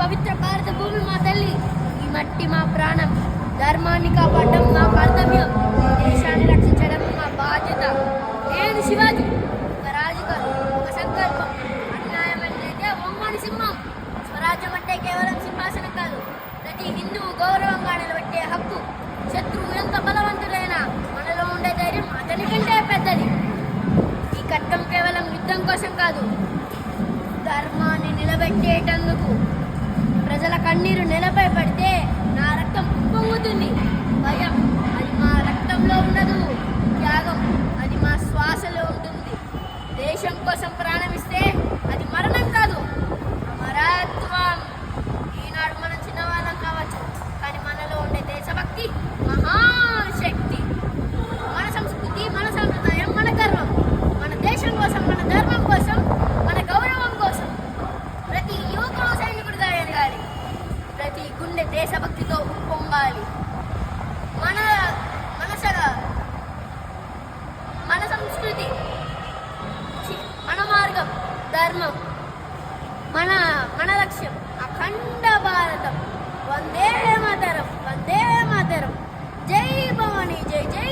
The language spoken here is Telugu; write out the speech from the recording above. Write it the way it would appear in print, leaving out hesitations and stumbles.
పవిత్ర భారత భూమి మా తల్లి, ఈ మట్టి మా ప్రాణం. ధర్మాన్ని కాపాడడం మా కర్తవ్యం, దేశాన్ని రక్షించడం మా బాధ్యత. నేను శివాజీ, ఒక రాజుగారు, ఒక సంకల్పం. అన్యాయం అంటే ఒంగోని సింహం. స్వరాజ్యం అంటే కేవలం సింహాసనం కాదు, ప్రతి హిందువు గౌరవంగా నిలబెట్టే హక్కు. శత్రువు ఎంత బలవంతుడైనా మనలో ఉండే ధైర్యం అతని కంటే పెద్దది. ఈ కట్టం కేవలం యుద్ధం కోసం కాదు, ధర్మాన్ని నిలబెట్టేటందుకు. ప్రజల కన్నీరు నెలపై పడితే నా రక్తం పొంగుతుంది. భయం అది మా రక్తంలో ఉండదు, త్యాగం అది మా శ్వాసలో ఉంటుంది. దేశం కోసం ప్రాణమిస్తే అది మరణం కాదు, అమరత్వం. ఈనాడు మనం చిన్నవాళ్ళం కావచ్చు, కానీ మనలో ఉండే దేశభక్తి మహాశక్తి. మన సంస్కృతి, మన సంప్రదాయం, మన గర్వం. మన దేశం కోసం, మన ధర్మం కోసం, మన గౌరవం కోసం ప్రతి యువకుడు సైనికుడిగా ఎదగాలి. ప్రతి గుండె దేశభక్తితో ఉప్పొంగాలి. మన మన సంస్కృతి, మన మార్గం, ధర్మం, మన మన లక్ష్యం అఖండ భారతం. వందే మాతరం, వందే మాతరం. జై భవానీ, జై జై